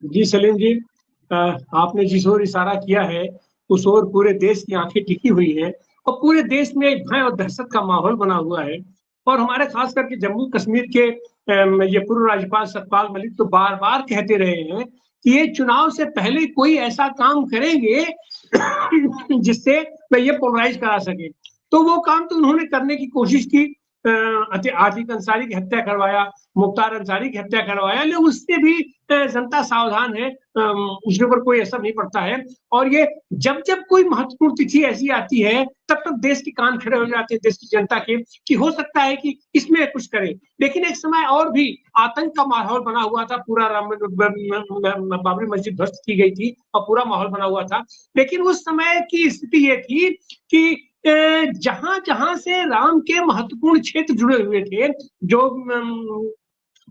जी सलीम जी, आपने जिस ओर इशारा किया है उस ओर पूरे देश की आंखें टिकी हुई हैं और पूरे देश में एक भय और दहशत का माहौल बना हुआ है। और हमारे खास करके जम्मू कश्मीर के ये पूर्व राज्यपाल सत्यपाल मलिक तो बार बार कहते रहे हैं कि ये चुनाव से पहले कोई ऐसा काम करेंगे जिससे वे ये पोलराइज करा सके। तो वो काम तो उन्होंने करने की कोशिश की। आतिक अंसारी की हत्या करवाया, मुख्तार अंसारी की हत्या करवाया, लेकिन उससे भी जनता सावधान है, उसके ऊपर कोई असर नहीं पड़ता है। और ये जब जब कोई महत्वपूर्ण तिथि ऐसी आती है तब तक देश के कान खड़े हो जाते हैं देश की जनता के कि हो सकता है कि इसमें कुछ करे। लेकिन एक समय और भी आतंक का माहौल बना हुआ था, पूरा बाबरी मस्जिद ध्वस्त की गई थी और पूरा माहौल बना हुआ था। लेकिन उस समय की स्थिति ये थी कि जहां जहां से राम के महत्वपूर्ण क्षेत्र जुड़े हुए थे, जो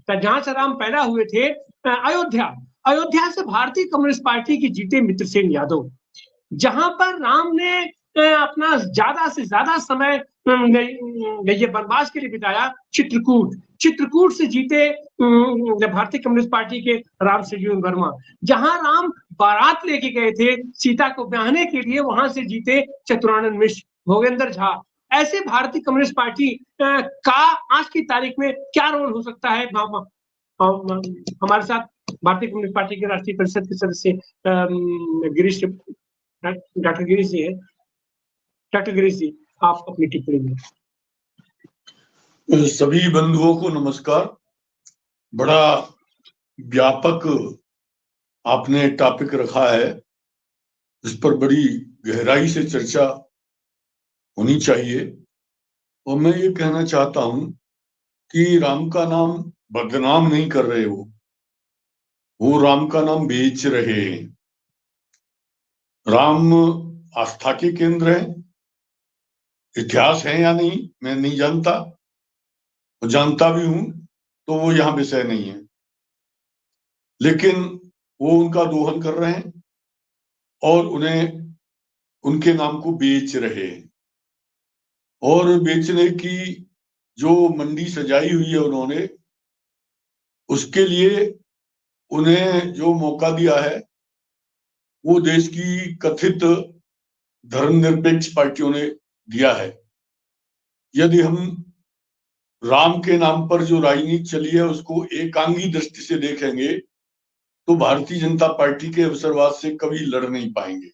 जहां से राम पैदा हुए थे, अयोध्या, अयोध्या से भारतीय कम्युनिस्ट पार्टी के जीते मित्रसेन यादव, जहां पर राम ने अपना ज्यादा से ज्यादा समय ये वनवास के लिए बिताया, चित्रकूट, चित्रकूट से जीते भारतीय कम्युनिस्ट पार्टी के राम सजीवन वर्मा, जहां राम बारात लेके गए थे सीता को ब्याहने के लिए, वहां से जीते चतुरानंद मिश्र, भोगेंद्र झा। ऐसे भारतीय कम्युनिस्ट पार्टी का आज की तारीख में क्या रोल हो सकता है? हमारे साथ भारतीय कम्युनिस्ट पार्टी के राष्ट्रीय परिषद के सदस्य गिरीश, डॉक्टर गिरीश जी है। डॉक्टर गिरीश जी, आप अपनी टिप्पणी में। सभी बंधुओं को नमस्कार। बड़ा व्यापक आपने टॉपिक रखा है, इस पर बड़ी गहराई से चर्चा होनी चाहिए। और मैं ये कहना चाहता हूं कि राम का नाम बदनाम नहीं कर रहे, वो राम का नाम बेच रहे हैं। राम आस्था के केंद्र है, इतिहास है या नहीं मैं नहीं जानता, जानता भी हूं तो वो यहाँ विषय नहीं है, लेकिन वो उनका दोहन कर रहे हैं और उन्हें उनके नाम को बेच रहे हैं। और बेचने की जो मंडी सजाई हुई है उन्होंने, उसके लिए उन्हें जो मौका दिया है वो देश की कथित धर्मनिरपेक्ष पार्टियों ने दिया है। यदि हम राम के नाम पर जो राजनीति चली है उसको एकांगी दृष्टि से देखेंगे तो भारतीय जनता पार्टी के अवसरवाद से कभी लड़ नहीं पाएंगे।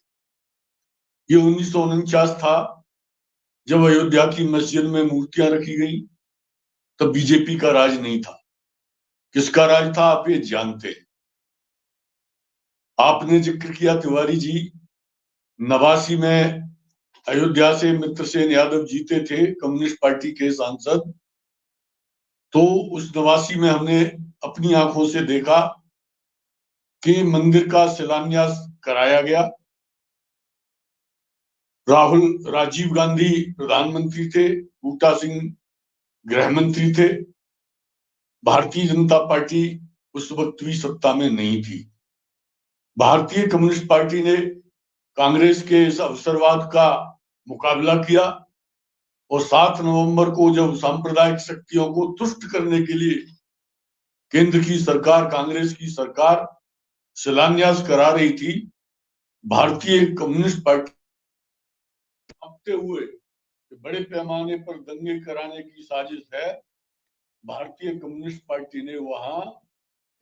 ये 1949 था जब अयोध्या की मस्जिद में मूर्तियां रखी गई, तब बीजेपी का राज नहीं था। किसका राज था आप ये जानते हैं। आपने जिक्र किया तिवारी जी, 89 में अयोध्या से मित्रसेन यादव जीते थे कम्युनिस्ट पार्टी के सांसद। तो उस 89 में हमने अपनी आंखों से देखा कि मंदिर का शिलान्यास कराया गया। राजीव गांधी प्रधानमंत्री थे, बूटा सिंह गृह मंत्री थे। भारतीय जनता पार्टी उस वक्त भी सत्ता में नहीं थी। भारतीय कम्युनिस्ट पार्टी ने कांग्रेस के इस अवसरवाद का मुकाबला किया और 7 नवंबर को जब सांप्रदायिक शक्तियों को तुष्ट करने के लिए केंद्र की सरकार, कांग्रेस की सरकार शिलान्यास करा रही थी, भारतीय कम्युनिस्ट पार्टी भागते हुए बड़े पैमाने पर दंगे कराने की साजिश है, भारतीय कम्युनिस्ट पार्टी ने वहां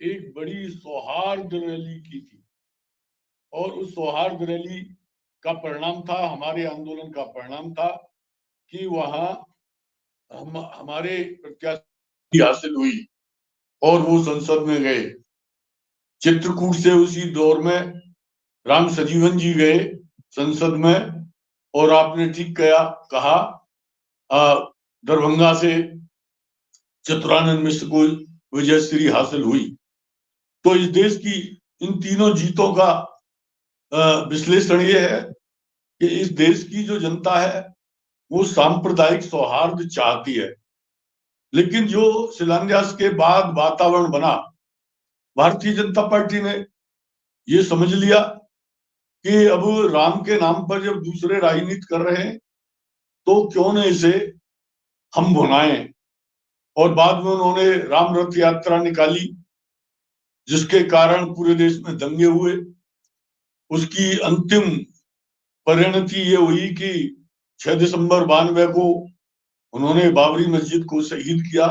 एक बड़ी सौहार्द रैली की थी। और उस सौहार्द रैली का परिणाम था, हमारे आंदोलन का परिणाम था कि वहां हमारे प्रत्याशी हासिल हुई और वो संसद में गए। चित्रकूट से उसी दौर में राम सजीवन जी गए संसद में, और आपने ठीक कहा दरभंगा से चतुरानंद मिश्र को विजयश्री हासिल हुई। तो इस देश की इन तीनों जीतों का विश्लेषण ये है कि इस देश की जो जनता है वो सांप्रदायिक सौहार्द चाहती है। लेकिन जो शिलान्यास के बाद वातावरण बना, भारतीय जनता पार्टी ने ये समझ लिया कि अब राम के नाम पर जब दूसरे राजनीति कर रहे हैं तो क्यों न इसे हम भुनाएं। और बाद में उन्होंने राम रथ यात्रा निकाली जिसके कारण पूरे देश में दंगे हुए। उसकी अंतिम परिणति ये हुई कि 6 दिसंबर 92 को उन्होंने बाबरी मस्जिद को शहीद किया।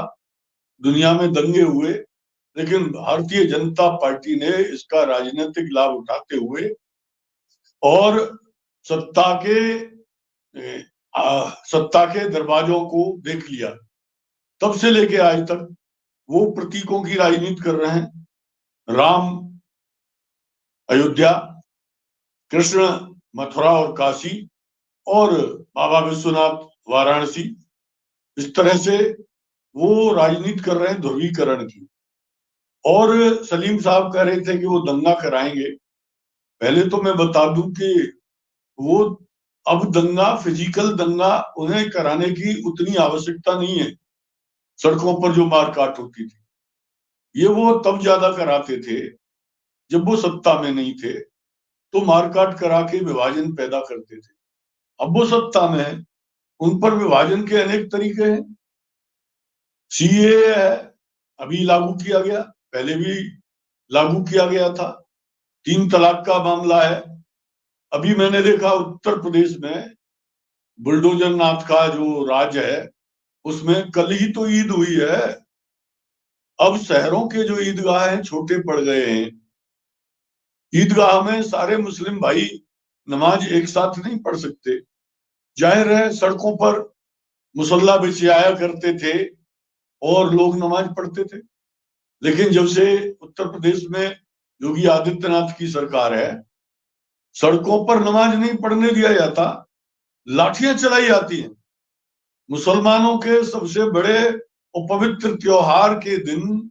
दुनिया में दंगे हुए, लेकिन भारतीय जनता पार्टी ने इसका राजनीतिक लाभ उठाते हुए और सत्ता के दरवाजों को देख लिया। तब से लेके आज तक वो प्रतीकों की राजनीति कर रहे हैं। राम अयोध्या, कृष्ण मथुरा और काशी, और बाबा विश्वनाथ वाराणसी। इस तरह से वो राजनीति कर रहे हैं ध्रुवीकरण की। और सलीम साहब कह रहे थे कि वो दंगा कराएंगे। पहले तो मैं बता दूं कि वो अब दंगा, फिजिकल दंगा उन्हें कराने की उतनी आवश्यकता नहीं है। सड़कों पर जो मारकाट होती थी, ये वो तब ज्यादा कराते थे जब वो सत्ता में नहीं थे, तो मारकाट करा के विभाजन पैदा करते थे। अब वो सत्ता में है, उन पर विभाजन के अनेक तरीके हैं। सीए है, अभी लागू किया गया, पहले भी लागू किया गया था। 3 तलाक का मामला है। अभी मैंने देखा उत्तर प्रदेश में बुलडोजर नाथ का जो राज है, उसमें कल ही तो ईद हुई है। अब शहरों के जो ईदगाह हैं छोटे पड़ गए हैं। ईदगाह में सारे मुस्लिम भाई नमाज एक साथ नहीं पढ़ सकते। जाहिर है सड़कों पर मुसल्ला बिछाया करते थे और लोग नमाज पढ़ते थे। लेकिन जब से उत्तर प्रदेश में योगी आदित्यनाथ की सरकार है, सड़कों पर नमाज नहीं पढ़ने दिया जाता, लाठियां चलाई जाती हैं। मुसलमानों के सबसे बड़े और पवित्र त्योहार के दिन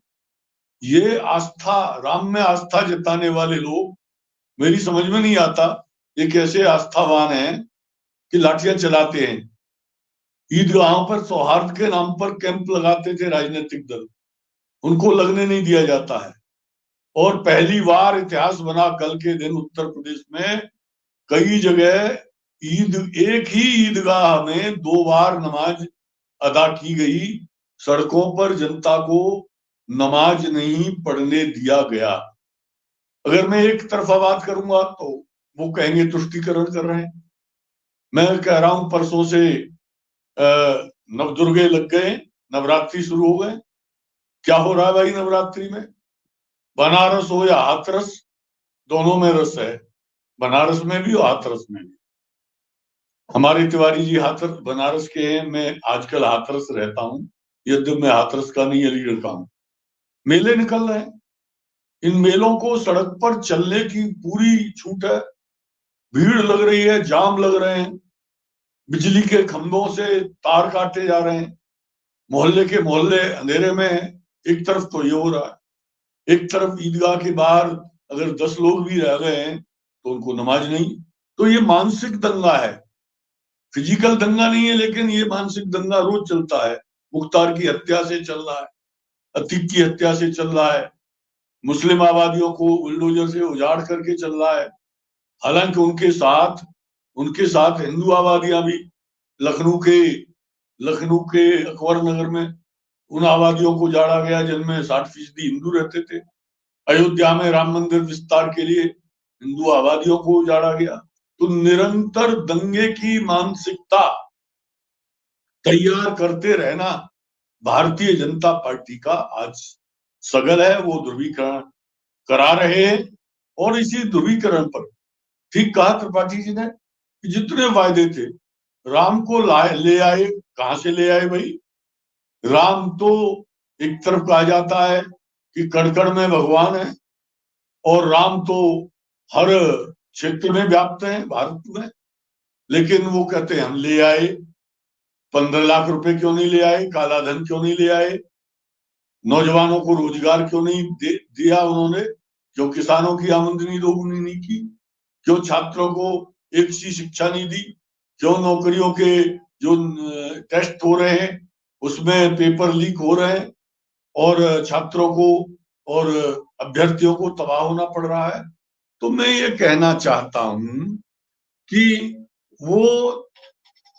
ये आस्था, राम में आस्था जताने वाले लोग, मेरी समझ में नहीं आता ये कैसे आस्थावान हैं कि लाठियां चलाते हैं। ईदगाहों पर सौहार्द के नाम पर कैंप लगाते थे राजनीतिक दल, उनको लगने नहीं दिया जाता है। और पहली बार इतिहास बना कल के दिन उत्तर प्रदेश में कई जगह एक ही ईदगाह में 2 बार नमाज अदा की गई। सड़कों पर जनता को नमाज नहीं पढ़ने दिया गया। अगर मैं एक तरफा बात करूंगा तो वो कहेंगे तुष्टीकरण कर रहे हैं। मैं कह रहा हूं परसों से नवदुर्गे लग गए, नवरात्रि शुरू हो गए। क्या हो रहा है भाई नवरात्रि में? बनारस हो या हाथरस, दोनों में रस है। बनारस में भी और हाथरस में भी। हमारे तिवारी जी हाथरस बनारस के हैं, मैं आजकल हाथरस रहता हूँ, यद्यपि मैं हाथरस का नहीं अलीगढ़ का हूँ। मेले निकल रहे हैं, इन मेलों को सड़क पर चलने की पूरी छूट है। भीड़ लग रही है, जाम लग रहे हैं, बिजली के खंभों से तार काटे जा रहे हैं, मोहल्ले के मोहल्ले अंधेरे में है। एक तरफ तो ये हो रहा है, एक तरफ ईदगाह के बाहर अगर 10 लोग भी रह गए हैं तो उनको नमाज नहीं। तो ये मानसिक दंगा है, फिजिकल दंगा नहीं है, लेकिन ये मानसिक दंगा रोज चलता है। मुख्तार की हत्या से चल रहा है, अतीक की हत्या से चल रहा है, मुस्लिम आबादियों को बुलडोजर से उजाड़ करके चल रहा है। हालांकि उनके साथ हिंदू आबादियां भी, लखनऊ के अकबर नगर में उन आबादियों को उजाड़ा गया जिनमें 60% हिंदू रहते थे। अयोध्या में राम मंदिर विस्तार के लिए हिंदू आबादियों को उजाड़ा गया। तो निरंतर दंगे की मानसिकता तैयार करते रहना भारतीय जनता पार्टी का आज सगल है। वो ध्रुवीकरण करा रहे हैं और इसी ध्रुवीकरण पर ठीक कहा त्रिपाठी जी ने कि जितने वायदे थे राम को ले आए। कहां से ले आए भाई? राम तो एक तरफ कहा जाता है कि कण में भगवान है, और राम तो हर क्षेत्र में व्याप्त है भारत में। लेकिन वो कहते हैं हम ले आए। 15 लाख रुपए क्यों नहीं ले आए? काला धन क्यों नहीं ले आए? नौजवानों को रोजगार क्यों नहीं दिया उन्होंने? क्यों किसानों की आमदनी दोगुनी नहीं की? क्यों छात्रों को एक सी शिक्षा नहीं दी? क्यों नौकरियों के जो टेस्ट हो रहे हैं उसमें पेपर लीक हो रहे हैं और छात्रों को और अभ्यर्थियों को तबाह होना पड़ रहा है? तो मैं ये कहना चाहता हूं कि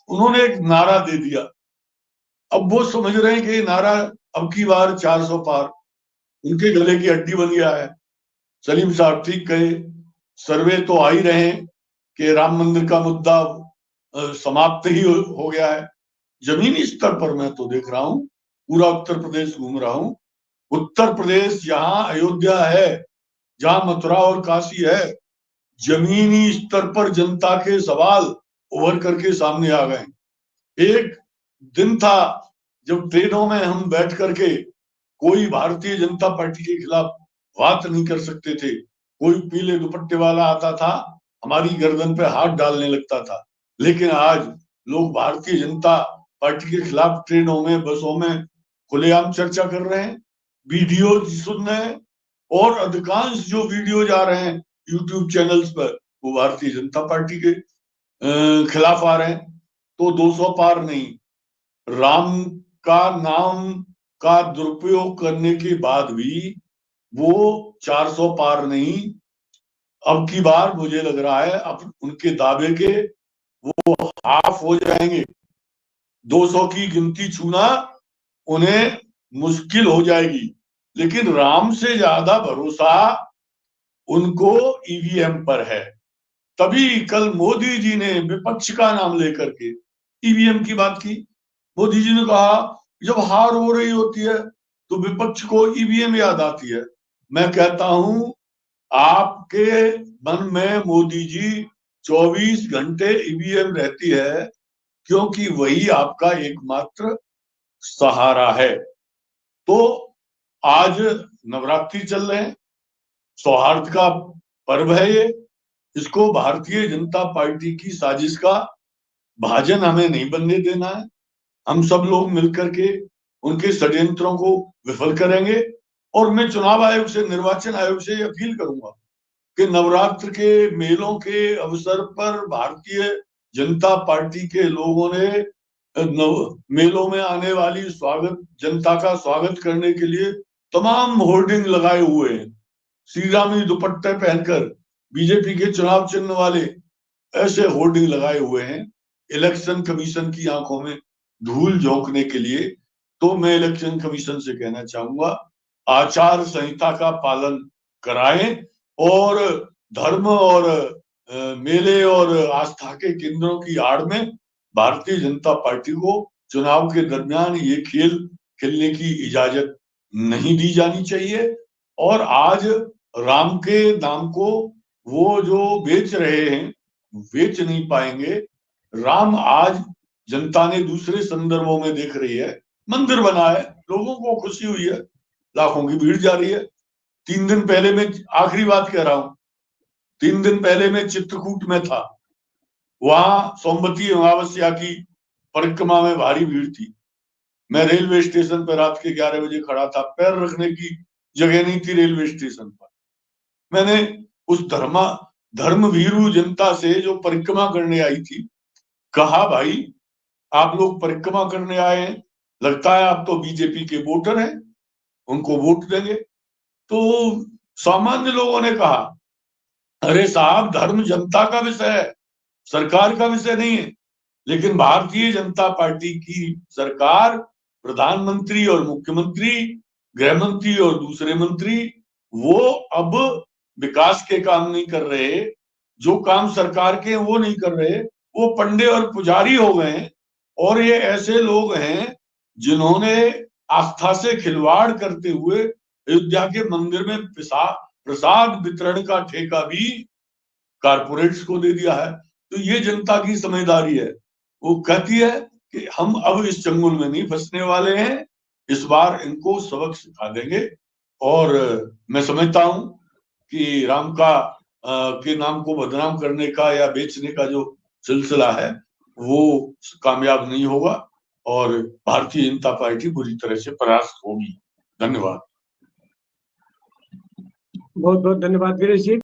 उन्होंने एक नारा दे दिया। अब वो समझ रहे हैं कि नारा अब की बार 400 पार, उनके गले की हड्डी बन गया है। सलीम साहब ठीक कहे, सर्वे तो आ ही रहे हैं कि राम मंदिर का मुद्दा समाप्त ही हो गया है। जमीनी स्तर पर मैं तो देख रहा हूं, पूरा उत्तर प्रदेश घूम रहा हूं, उत्तर प्रदेश जहां अयोध्या है, जहां मथुरा और काशी है, जमीनी स्तर पर जनता के सवाल उभर करके सामने आ गए। एक दिन था जब ट्रेनों में हम बैठ करके कोई भारतीय जनता पार्टी के खिलाफ बात नहीं कर सकते थे। कोई पीले दुपट्टे वाला आता था, हमारी गर्दन पे हाथ डालने लगता था। लेकिन आज लोग भारतीय जनता पार्टी के खिलाफ ट्रेनों में, बसों में खुलेआम चर्चा कर रहे हैं, वीडियो सुन रहे हैं, और अधिकांश जो वीडियो जा रहे हैं यूट्यूब चैनल्स पर वो भारतीय जनता पार्टी के खिलाफ आ रहे हैं। तो 200 पार नहीं, राम का नाम का दुरुपयोग करने के बाद भी वो 400 पार नहीं। अब की बार मुझे लग रहा है अब उनके दावे के वो हाफ हो जाएंगे। 200 की गिनती छूना उन्हें मुश्किल हो जाएगी। लेकिन राम से ज्यादा भरोसा उनको ईवीएम पर है। तभी कल मोदी जी ने विपक्ष का नाम लेकर के ईवीएम की बात की। मोदी जी ने कहा जब हार हो रही होती है तो विपक्ष को ईवीएम याद आती है। मैं कहता हूं आपके मन में मोदी जी 24 घंटे ईवीएम रहती है, क्योंकि वही आपका एकमात्र सहारा है। तो आज नवरात्रि चल रहे हैं, सौहार्द का पर्व है ये। इसको भारतीय जनता पार्टी की साजिश का भाजन हमें नहीं बनने देना है। हम सब लोग मिलकर के उनके षड्यंत्रों को विफल करेंगे। और मैं चुनाव आयोग से, निर्वाचन आयोग से अपील करूंगा कि नवरात्र के मेलों के अवसर पर भारतीय जनता पार्टी के लोगों ने मेलों में आने वाली जनता का स्वागत करने के लिए तमाम होर्डिंग लगाए हुए हैं। श्री रामी दुपट्टे पहनकर बीजेपी के चुनाव चिन्ह वाले ऐसे होर्डिंग लगाए हुए हैं इलेक्शन कमीशन की आंखों में धूल झोंकने के लिए। तो मैं इलेक्शन कमीशन से कहना चाहूंगा, आचार संहिता का पालन कराएं और धर्म और मेले और आस्था के केंद्रों की आड़ में भारतीय जनता पार्टी को चुनाव के दरमियान ये खेल खेलने की इजाजत नहीं दी जानी चाहिए। और आज राम के नाम को वो जो बेच रहे हैं, बेच नहीं पाएंगे। राम आज जनता ने दूसरे संदर्भों में देख रही है, मंदिर बना है, लोगों को खुशी हुई है, लाखों की भीड़ जा रही है। 3 दिन पहले मैं आखिरी बात कह रहा हूं, 3 दिन पहले मैं चित्रकूट में था, वहां सोमवती अमावस्या की परिक्रमा में भारी भीड़ थी। मैं रेलवे स्टेशन पर रात के 11 बजे खड़ा था, पैर रखने की जगह नहीं थी रेलवे स्टेशन पर। मैंने उस धर्मभीरू जनता से जो परिक्रमा करने आई थी कहा, भाई आप लोग परिक्रमा करने आए हैं, लगता है आप तो बीजेपी के वोटर हैं, उनको वोट देंगे। तो सामान्य लोगों ने कहा, अरे साहब धर्म जनता का विषय है, सरकार का विषय नहीं है। लेकिन भारतीय जनता पार्टी की सरकार, प्रधानमंत्री और मुख्यमंत्री, गृह मंत्री और दूसरे मंत्री, वो अब विकास के काम नहीं कर रहे, जो काम सरकार के वो नहीं कर रहे, वो पंडे और पुजारी हो गए हैं। और ये ऐसे लोग हैं जिन्होंने आस्था से खिलवाड़ करते हुए अयोध्या के मंदिर में प्रसाद वितरण का ठेका भी कारपोरेट्स को दे दिया है। तो ये जनता की समझदारी है। वो कहती है कि हम अब इस चंगुल में नहीं फंसने वाले हैं, इस बार इनको सबक सिखा देंगे। और मैं समझता हूं कि राम के नाम को बदनाम करने का या बेचने का जो सिलसिला है वो कामयाब नहीं होगा और भारतीय जनता पार्टी बुरी तरह से परास्त होगी। धन्यवाद। बहुत बहुत धन्यवाद वीरेश जी।